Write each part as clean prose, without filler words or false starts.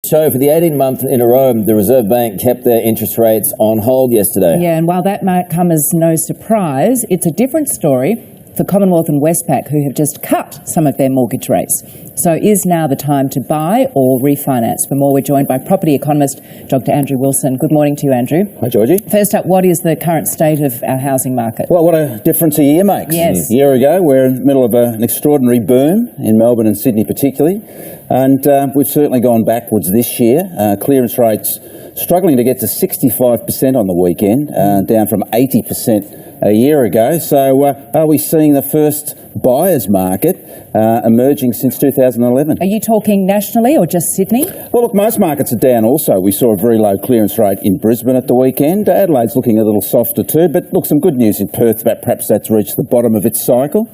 So for the 18th month in a row, the Reserve Bank kept their interest rates on hold yesterday. Yeah, and while that might come as no surprise, it's a different story for Commonwealth and Westpac, who have just cut some of their mortgage rates. So is now the time to buy or refinance? For more, we're joined by property economist Dr. Andrew Wilson. Good morning to you, Andrew. Hi, Georgie. First up, what is the current state of our housing market? Well, what a difference a year makes. Yes. A year ago, we're in the middle of an extraordinary boom in Melbourne and Sydney particularly, and we've certainly gone backwards this year. Clearance rates struggling to get to 65% on the weekend, down from 80% a year ago. So are we seeing the first buyer's market emerging since 2011? Are you talking nationally or just Sydney? Well, look, most markets are down also. We saw a very low clearance rate in Brisbane at the weekend. Adelaide's looking a little softer too, but look, some good news in Perth about perhaps that's reached the bottom of its cycle.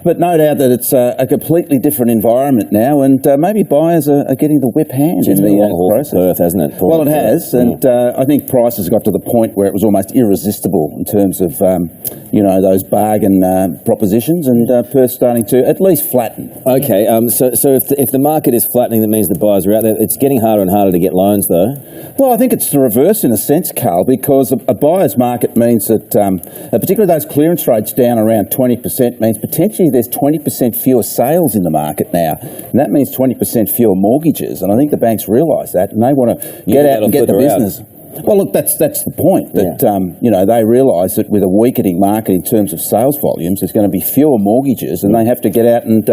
But no doubt that it's a completely different environment now, and maybe buyers are getting the whip hand in the process. Perth, hasn't it? Well, it has, and I think prices got to the point where it was almost irresistible in terms of, those bargain propositions, and Perth's starting to at least flatten. Okay, so if the market is flattening, that means the buyers are out there. It's getting harder and harder to get loans, though. Well, I think it's the reverse in a sense, Carl, because a buyer's market means that, particularly those clearance rates down around 20%, means potentially there's 20% fewer sales in the market now, and that means 20% fewer mortgages. And I think the banks realise that, and they want to get out and get the business. Well, look, that's the point, that, they realise that with a weakening market in terms of sales volumes, there's going to be fewer mortgages, and they have to get out and,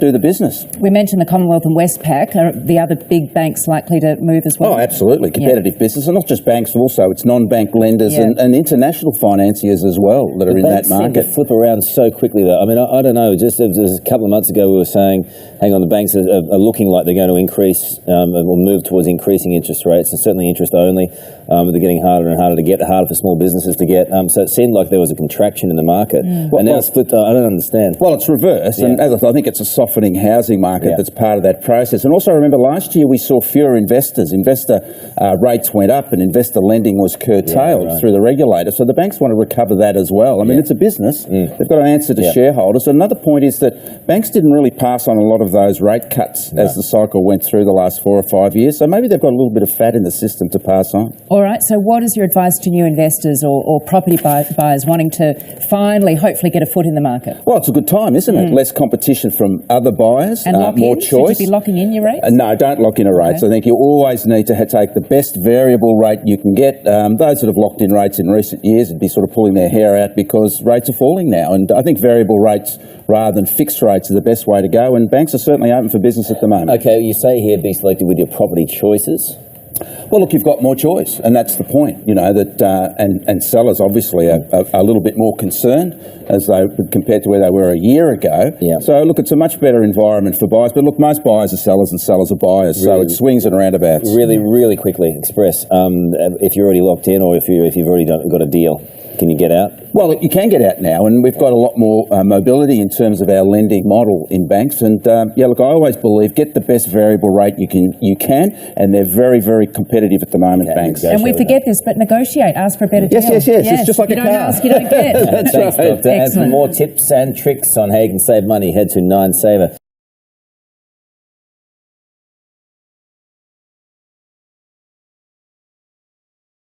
do the business. We mentioned the Commonwealth and Westpac. Are the other big banks likely to move as well? Oh, absolutely. Competitive business, and not just banks, also it's non-bank lenders and international financiers as well that are in that market. Seem to flip around so quickly, though. I mean, I don't know. Just a couple of months ago, we were saying, hang on, the banks are looking like they're going to increase or move towards increasing interest rates, and certainly interest only. They're getting harder and harder to get, harder for small businesses to get. So it seemed like there was a contraction in the market. And now it's flipped. I don't understand. Well, it's reversed, and as I think it's a softening housing market that's part of that process. And also remember, last year we saw fewer investors. Investor rates went up and investor lending was curtailed through the regulator. So the banks want to recover that as well. I mean, it's a business. They've got to answer to shareholders. Another point is that banks didn't really pass on a lot of those rate cuts as the cycle went through the last 4 or 5 years. So maybe they've got a little bit of fat in the system to pass on. All right, so what is your advice to new investors or property buyers wanting to finally, hopefully, get a foot in the market? Well, it's a good time, isn't it? Less competition from other buyers, and more choice. Should you be locking in your rates? No, don't lock in a rate. So I think you always need to take the best variable rate you can get. Those that have locked in rates in recent years would be sort of pulling their hair out because rates are falling now. And I think variable rates rather than fixed rates are the best way to go. And banks are certainly open for business at the moment. Okay, you say here be selective with your property choices. Well, look, you've got more choice, and that's the point, that and sellers obviously are a little bit more concerned compared to where they were a year ago. So, look, it's a much better environment for buyers. But, look, most buyers are sellers and sellers are buyers, so it swings and roundabouts. Really quickly, Express, if you're already locked in or if you've already got a deal, can you get out? Well, you can get out now, and we've got a lot more mobility in terms of our lending model in banks. And, look, I always believe get the best variable rate you can, and they're very, very competitive at the moment, banks. And we forget this, but negotiate, ask for a better deal. Yes. It's just like you a car. You don't ask, you don't get. Thanks, Doctor. And for more tips and tricks on how you can save money, head to 9Saver.